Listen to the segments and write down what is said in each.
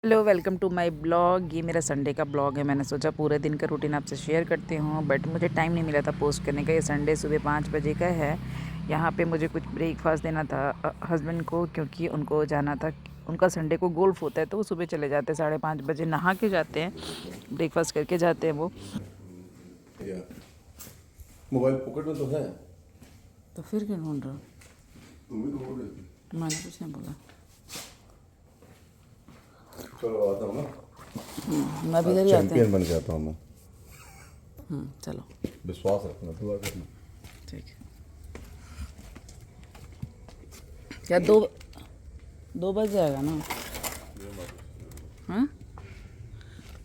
Hello, welcome to my blog. ये मेरा Sunday का ब्लॉग है। मैंने सोचा पूरे दिन का रूटीन आपसे शेयर करती हूँ, बट मुझे टाइम नहीं मिला था पोस्ट करने का। ये संडे सुबह 5 बजे का है। यहाँ पे मुझे कुछ ब्रेकफास्ट देना था हस्बैंड को, क्योंकि उनको जाना था। उनका संडे को गोल्फ होता है, तो वो सुबह चले जाते हैं 5:30 बजे, नहा के जाते हैं, ब्रेकफास्ट करके जाते हैं वो। या मोबाइल पॉकेट में तो है। तो फिर क्यों ढूंढ रहा? तुम भी ढूंढ रही थी। मैंने कुछ नहीं बोला। चलो आता हूँ ना। मैं भी इधर आज ही आते हैं। चैंपियन बन के आता हूँ मैं। चलो विश्वास रखना, दुआ करना। ठीक है। क्या 2 बज जाएगा ना? हाँ,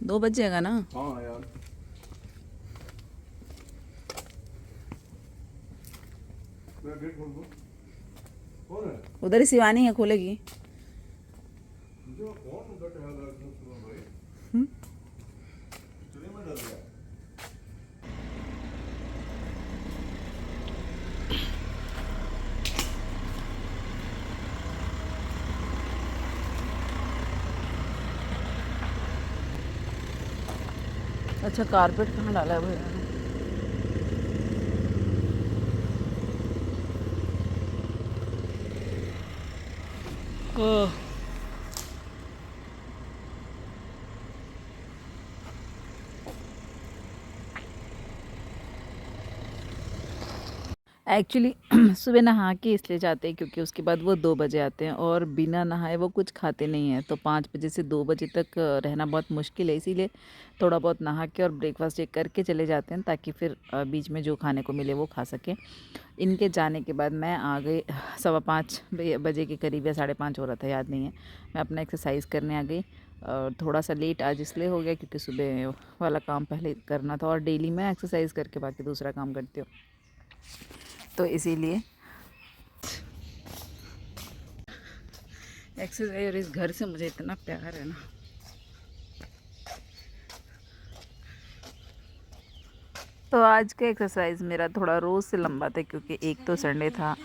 2 बज जाएगा ना? हाँ यार, मैं गेट खोल दूँ। कौन है? उधर ही शिवानी है, खोलेगी। जो कौन उनका ख्याल रखना सुनो भाई। चलिए मैं डर गया। अच्छा, कारपेट कहाँ डाला है भैया ने? ओह, एक्चुअली सुबह नहा के इसलिए जाते हैं क्योंकि उसके बाद वो 2 बजे आते हैं, और बिना नहाए वो कुछ खाते नहीं हैं। तो 5 बजे से 2 बजे तक रहना बहुत मुश्किल है, इसीलिए थोड़ा बहुत नहा के और ब्रेकफास्ट ये करके चले जाते हैं, ताकि फिर बीच में जो खाने को मिले वो खा सकें। इनके जाने के बाद मैं आ गई 5:15 बजे के करीब, या 5:30 हो रहा था, याद नहीं है। मैं अपना एक्सरसाइज करने आ गई। और थोड़ा सा लेट आज इसलिए हो गया क्योंकि सुबह वाला काम पहले करना था, और डेली मैं एक्सरसाइज करके बाकी दूसरा काम करती हूँ, तो इसीलिए एक्सरसाइज। और इस घर से मुझे इतना प्यार है ना। तो आज का एक्सरसाइज मेरा थोड़ा रोज़ से लंबा था, क्योंकि एक तो संडे था,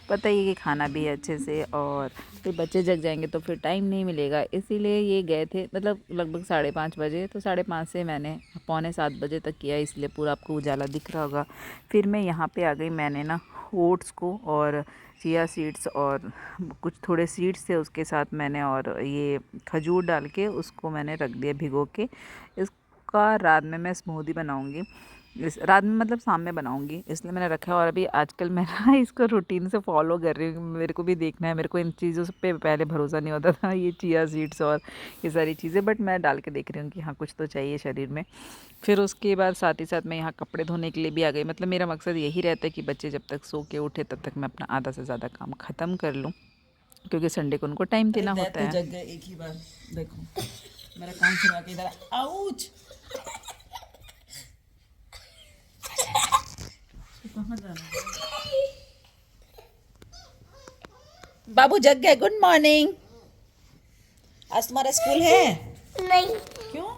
पता ही है कि खाना भी है अच्छे से, और फिर बच्चे जग जाएंगे तो फिर टाइम नहीं मिलेगा। इसीलिए ये गए थे, मतलब लगभग 5:30 बजे। तो 5:30 से मैंने 6:45 बजे तक किया, इसलिए पूरा आपको उजाला दिख रहा होगा। फिर मैं यहाँ पे आ गई। मैंने ना ओट्स को और चिया सीड्स और कुछ थोड़े सीड्स थे उसके साथ मैंने, और ये खजूर डाल के उसको मैंने रख दिया भिगो के। इसका रात में मैं स्मूदी बनाऊंगी। इस रात में मतलब शाम में बनाऊंगी, इसलिए मैंने रखा है। और अभी आजकल मैं ना इसको रूटीन से फॉलो कर रही हूँ। मेरे को भी देखना है, मेरे को इन चीज़ों पे पहले भरोसा नहीं होता था, ये चिया सीड्स और ये सारी चीज़ें, बट मैं डाल के देख रही हूँ कि हाँ कुछ तो चाहिए शरीर में। फिर उसके बाद साथ ही साथ मैं यहाँ कपड़े धोने के लिए भी आ गई। मतलब मेरा मकसद यही रहता है कि बच्चे जब तक सो के उठे तब तक मैं अपना आधा से ज़्यादा काम ख़त्म कर लूँ, क्योंकि संडे को उनको टाइम देना होता है। जग गए एक ही बार। देखो मेरा काम सुना के इधर। आउच, कहाँ जाना है? बाबू जग गए। Good morning. आज तुम्हारा स्कूल है? नहीं, क्यों?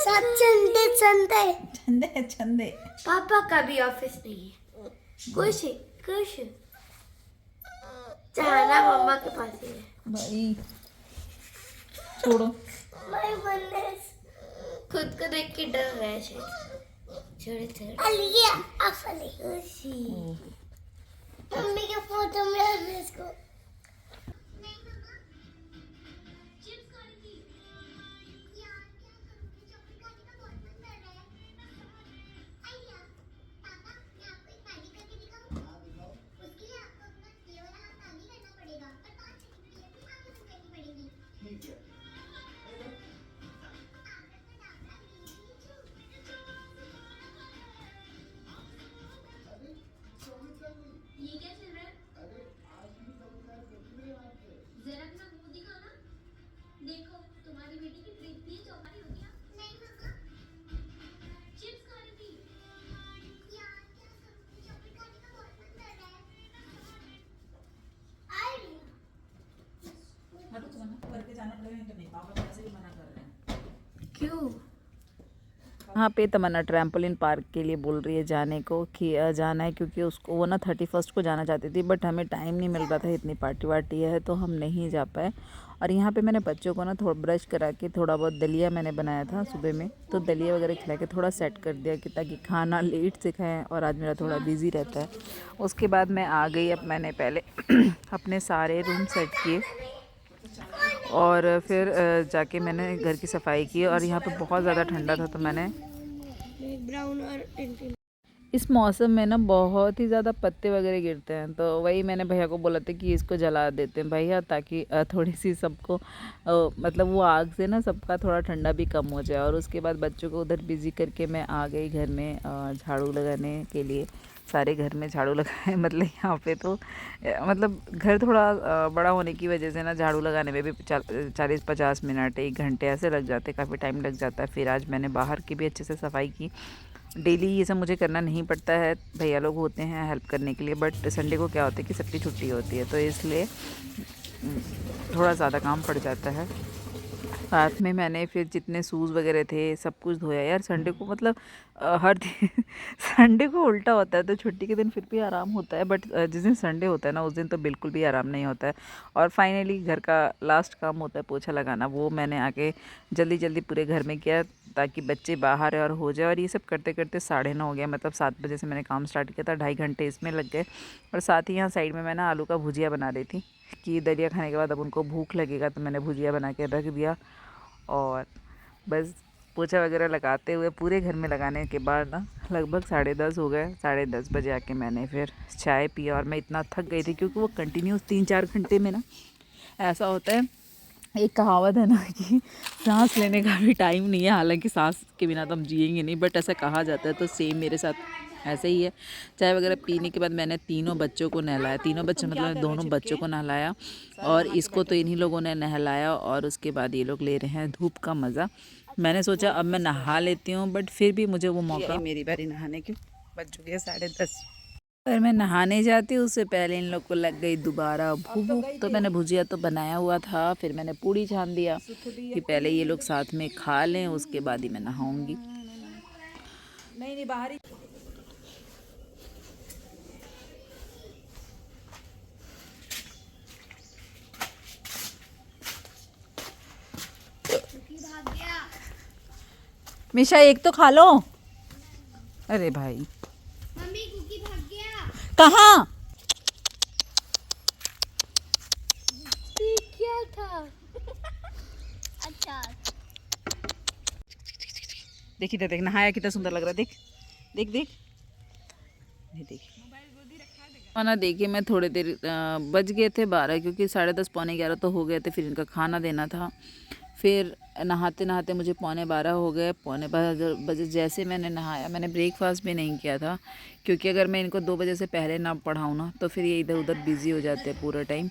सब चंदे चंदे। छंदे है, छंदे। पापा का भी ऑफिस नहीं है। कुछ कुछ जाना मम्मा के पास ही है। भाई छोड़ो। माय गोodness, खुद को देख के डर रहा है शायद। छोड़े छोड़े। अलिया अफली उसी मम्मी के फोटो में है इसको। ये क्या चल रहा है? जरा अपना मुंह दिखाओ ना। देखो तुम्हारी बेटी की ट्रिप भी चौपाटी हो गया। नहीं मम्मा, चिप्स खा रही थी। यार क्या करूं, चॉकलेट खाने का बहुत मन कर रहा है। आई रही हूं। हटो, तो मना करके जाना पड़ेगा, नहीं तो नहीं। पापा तो ऐसे भी मना कर रहे हैं। क्यों? यहाँ पे तमन्ना ट्रैम्पोलिन पार्क के लिए बोल रही है जाने को, कि जाना है, क्योंकि उसको वो ना 31 को जाना चाहती थी, बट हमें टाइम नहीं मिल रहा था, इतनी पार्टी वार्टी है तो हम नहीं जा पाए। और यहाँ पे मैंने बच्चों को ना थोड़ा ब्रश करा के थोड़ा बहुत दलिया मैंने बनाया था सुबह में, तो दलिया वगैरह खिला के थोड़ा सेट कर दिया कि ताकि खाना लेट से खाएँ, और आज मेरा थोड़ा बिज़ी रहता है। उसके बाद मैं आ गई, अब मैंने पहले अपने सारे रूम सेट किए और फिर जाके मैंने घर की सफाई की। और यहाँ पे बहुत ज़्यादा ठंडा था तो मैंने ब्राउन और इस मौसम में ना बहुत ही ज़्यादा पत्ते वगैरह गिरते हैं, तो वही मैंने भैया को बोला था कि इसको जला देते हैं भैया, ताकि थोड़ी सी सबको मतलब वो आग से ना सबका थोड़ा ठंडा भी कम हो जाए। और उसके बाद बच्चों को उधर बिज़ी करके मैं आ गई घर में झाड़ू लगाने के लिए। सारे घर में झाड़ू लगाए मतलब यहाँ पे तो मतलब घर थोड़ा बड़ा होने की वजह से ना झाड़ू लगाने में भी 40-50 मिनट 1 घंटे ऐसे लग जाते, काफ़ी टाइम लग जाता है। फिर आज मैंने बाहर की भी अच्छे से सफाई की। डेली ये सब मुझे करना नहीं पड़ता है, भैया लोग होते हैं हेल्प करने के लिए, बट संडे को क्या होता है कि सबकी छुट्टी होती है, तो इसलिए थोड़ा ज़्यादा काम पड़ जाता है। साथ में मैंने फिर जितने शूज़ वगैरह थे सब कुछ धोया यार। संडे को मतलब हर दिन संडे को उल्टा होता है, तो छुट्टी के दिन फिर भी आराम होता है, बट जिस दिन संडे होता है ना उस दिन तो बिल्कुल भी आराम नहीं होता है। और फाइनली घर का लास्ट काम होता है पोछा लगाना, वो मैंने आके जल्दी जल्दी पूरे घर में किया ताकि बच्चे बाहर और हो जाए। और ये सब करते करते 9:30 हो गया, मतलब 7 बजे से मैंने काम स्टार्ट किया था, 2.5 घंटे इसमें लग गए। और साथ ही यहाँ साइड में मैं ना आलू का भुजिया बना रही थी कि दलिया खाने के बाद अब उनको भूख लगेगा, तो मैंने भुजिया बना के रख दिया। और बस पोछा वगैरह लगाते हुए पूरे घर में लगाने के बाद ना लगभग 10:30 हो गए। 10:30 बजे आके मैंने फिर चाय पिया, और मैं इतना थक गई थी क्योंकि वो कंटिन्यूस 3-4 घंटे में ना ऐसा होता है, एक कहावत है ना कि सांस लेने का भी टाइम नहीं है, हालांकि सांस के बिना तो हम जिएंगे नहीं, बट ऐसा कहा जाता है। तो सेम मेरे साथ ऐसे ही है। चाय वगैरह पीने के बाद मैंने तीनों बच्चों को नहलाया, तीनों बच्चे मतलब दोनों बच्चों को नहलाया, और इसको तो इन्हीं लोगों ने नहलाया। और उसके बाद ये लोग ले रहे हैं धूप का मज़ा। मैंने सोचा अब मैं नहा लेती हूँ, बट फिर भी मुझे वो मौका, मेरी बारी नहाने की, बज चुके हैं 10:30। अगर मैं नहाने जाती उससे पहले इन लोग को लग गई दोबारा भूख। तो मैंने भुजिया तो बनाया हुआ था, फिर मैंने पूड़ी छान दिया कि पहले ये लोग साथ में खा लें, उसके बाद ही मैं नहाऊंगी। नहीं बाहर ही मिशा एक तो खा लो। अरे भाई मम्मी कुकी भाग गया। कहाँ? क्या था? अच्छा देखी देख नहाया कितना सुंदर लग रहा है, देख देख देख देख खाना देखिए। मैं थोड़ी देर बज गए थे 12, क्योंकि 10:30 पौने 11 तो हो गए थे, फिर इनका खाना देना था। फिर नहाते नहाते मुझे 11:15 हो गए। 11:15 बजे जैसे मैंने नहाया, मैंने ब्रेकफास्ट भी नहीं किया था, क्योंकि अगर मैं इनको 2 बजे से पहले ना पढ़ाऊँ ना तो फिर ये इधर उधर बिज़ी हो जाते हैं, पूरा टाइम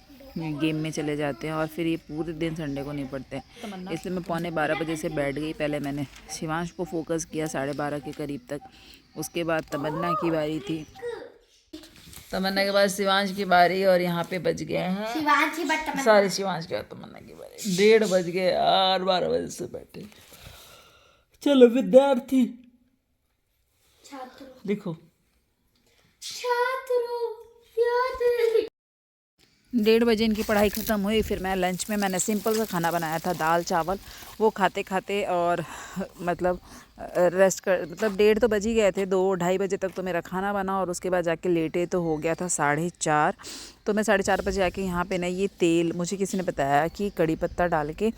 गेम में चले जाते हैं, और फिर ये पूरे दिन संडे को नहीं पढ़ते। इसलिए मैं 11:15 बजे से बैठ गई। पहले मैंने शिवांश को फोकस किया 12:30 के करीब तक, उसके बाद तमन्ना की बारी थी, तमन्ना के बाद शिवांश की बारी, और यहाँ पे बज गए हैं शिवांश के बाद तमन्ना की बारी। 1:30 बज गए यार, 12 बजे से बैठे। चलो विद्यार्थी देखो, 1:30 बजे इनकी पढ़ाई ख़त्म हुई। फिर मैं लंच में मैंने सिंपल सा खाना बनाया था, दाल चावल, वो खाते खाते और मतलब रेस्ट कर, मतलब 1:30 तो बज ही गए थे, 2-2:30 बजे तक तो मेरा खाना बना, और उसके बाद जाके लेटे तो हो गया था 4:30। तो मैं 4:30 बजे आके यहाँ पे ना ये तेल, मुझे किसी ने बताया कि कड़ी पत्ता डाल के,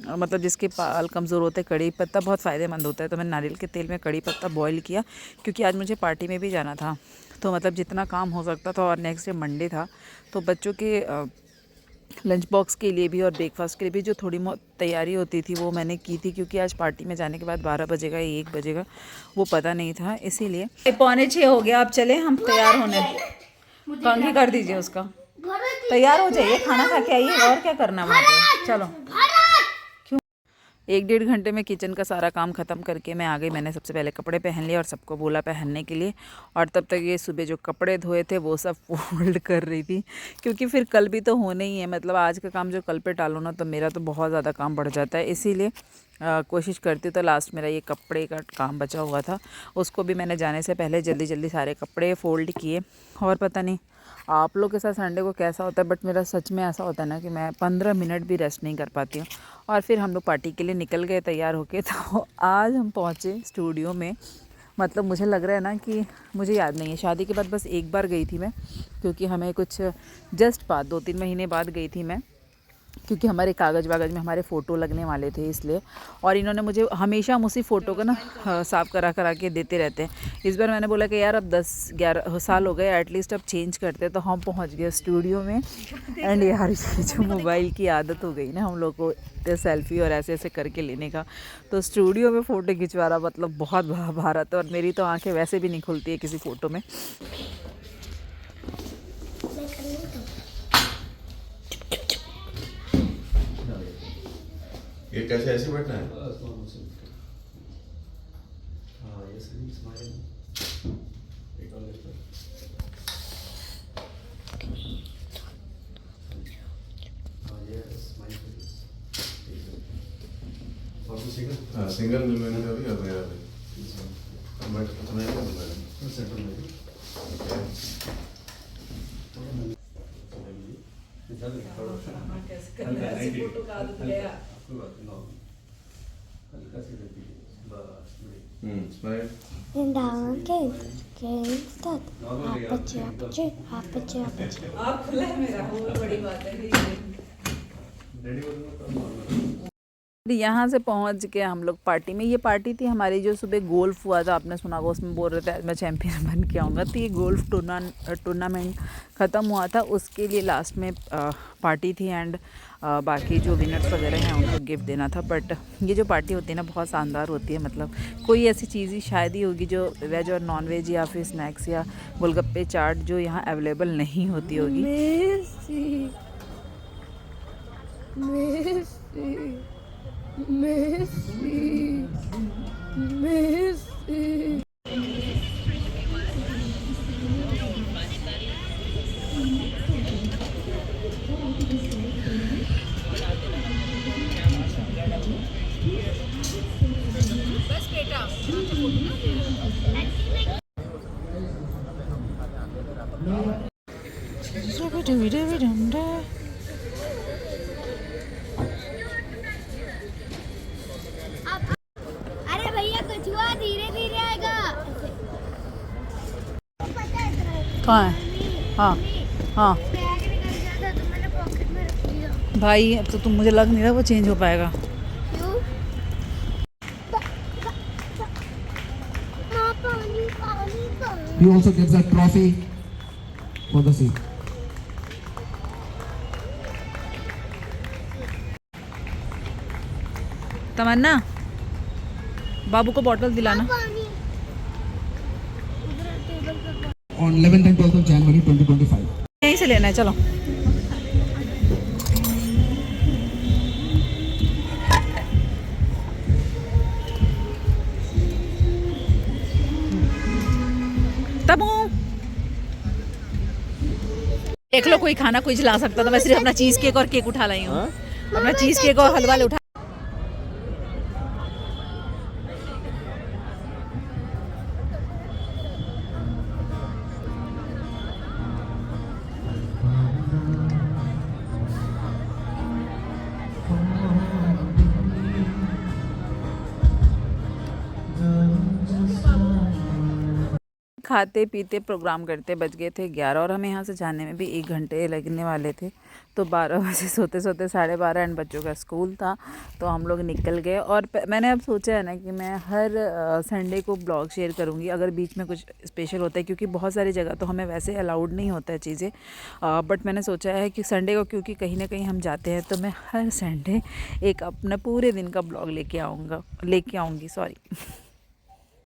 मतलब जिसके बाल कमज़ोर होते हैं कड़ी पत्ता बहुत फ़ायदेमंद होता है, तो मैंने नारियल के तेल में कड़ी पत्ता बॉईल किया, क्योंकि आज मुझे पार्टी में भी जाना था, तो मतलब जितना काम हो सकता था। और नेक्स्ट डे मंडे था, तो बच्चों के लंच बॉक्स के लिए भी और ब्रेकफास्ट के लिए भी जो थोड़ी बहुत तैयारी होती थी वो मैंने की थी, क्योंकि आज पार्टी में जाने के बाद 12 बजेगा 1 बजेगा वो पता नहीं था, इसीलिए। 5:45 हो गया, आप चले हम तैयार होने, कंघी कर दीजिए उसका, तैयार हो जाइए, खाना खा के आइए, और क्या करना वहाँ पे, चलो। 1-1.5 घंटे में किचन का सारा काम ख़त्म करके मैं आ गई। मैंने सबसे पहले कपड़े पहन लिए और सबको बोला पहनने के लिए, और तब तक ये सुबह जो कपड़े धोए थे वो सब फोल्ड कर रही थी, क्योंकि फिर कल भी तो होने ही है, मतलब आज का काम जो कल पे टालो ना तो मेरा तो बहुत ज़्यादा काम बढ़ जाता है, इसीलिए कोशिश करती हूँ। तो लास्ट मेरा ये कपड़े का काम बचा हुआ था, उसको भी मैंने जाने से पहले जल्दी जल्दी सारे कपड़े फ़ोल्ड किए, और पता नहीं आप लोग के साथ संडे को कैसा होता है, बट मेरा सच में ऐसा होता है ना कि मैं 15 मिनट भी रेस्ट नहीं कर पाती हूँ। और फिर हम लोग पार्टी के लिए निकल गए तैयार होके। तो आज हम पहुँचे स्टूडियो में, मतलब मुझे लग रहा है ना कि मुझे याद नहीं है, शादी के बाद बस एक बार गई थी मैं, क्योंकि हमें कुछ जस्ट बाद 2-3 महीने बाद गई थी मैं, क्योंकि हमारे कागज़ वागज़ में हमारे फ़ोटो लगने वाले थे इसलिए। और इन्होंने मुझे हमेशा हम उसी फ़ोटो को ना साफ़ करा के देते रहते हैं। इस बार मैंने बोला कि यार अब 10-11 साल हो गए, एटलीस्ट अब चेंज करते। तो हम पहुंच गए स्टूडियो में। एंड यार ये जो मोबाइल की आदत हो गई ना हम लोग को सेल्फ़ी और ऐसे ऐसे करके लेने का, तो स्टूडियो में फ़ोटो खिंचवाना मतलब बहुत भारत है। और मेरी तो आँखें वैसे भी नहीं खुलती है किसी फ़ोटो में। ये कैसे ऐसे बैठना है? हाँ ये सही स्माइल एक और लेफ्ट हाँ ये स्माइल और भी सिंगल हाँ सिंगल मैंने अभी और मेरा भी मैं नहीं कर मैंने सेंटर में smile And down again. Again, start. Apache. आप खुला है मेरा, वो बड़ी बात है। यहाँ से पहुँच के हम लोग पार्टी में, ये पार्टी थी हमारी जो सुबह गोल्फ हुआ था, आपने सुना होगा, उसमें बोल रहे थे आज मैं चैम्पियन बन के आऊँगा। तो ये गोल्फ टूर्नामेंट ख़त्म हुआ था, उसके लिए लास्ट में पार्टी थी। एंड बाकी जो विनर्स वगैरह हैं उनको गिफ्ट देना था। बट ये जो पार्टी होती है ना बहुत शानदार होती है, मतलब कोई ऐसी चीज़ ही शायद ही होगी जो वेज और नॉन वेज या फिर स्नैक्स या गोलगप्पे चाट जो यहाँ अवेलेबल नहीं होती होगी। अरे भैया कुछ हुआ, धीरे धीरे आएगा। कहाँ है? हाँ हाँ बैग निकल गया था तो मैंने पॉकेट में रख लिया। भाई, अब तो तुम, मुझे लग नहीं रहा वो चेंज हो पाएगा। क्यों? हाँ, पानी पानी पानी। He also gives a trophy for the seat. तमन्ना, बाबू को बॉटल दिलाना। पानी उधर टेबल पे। On 11th and 12th of January 2025. यहीं से लेना है, चलो। तबू देख लो, कोई खाना कोई ला सकता था, मैं सिर्फ अपना चीज़ केक और केक उठा लाई हूँ। अपना चीज़ केक और हलवा उठा। खाते पीते प्रोग्राम करते बज गए थे 11 और हमें यहाँ से जाने में भी 1 घंटे लगने वाले थे। तो 12 बजे सोते सोते 12:30 एंड बच्चों का स्कूल था, तो हम लोग निकल गए। और मैंने अब सोचा है ना कि मैं हर संडे को ब्लॉग शेयर करूँगी अगर बीच में कुछ स्पेशल होता है, क्योंकि बहुत सारी जगह तो हमें वैसे अलाउड नहीं होता है चीज़ें। बट मैंने सोचा है कि संडे को क्योंकि कहीं ना कहीं हम जाते हैं, तो मैं हर संडे एक अपना पूरे दिन का ब्लॉग लेके आऊँगी। सॉरी।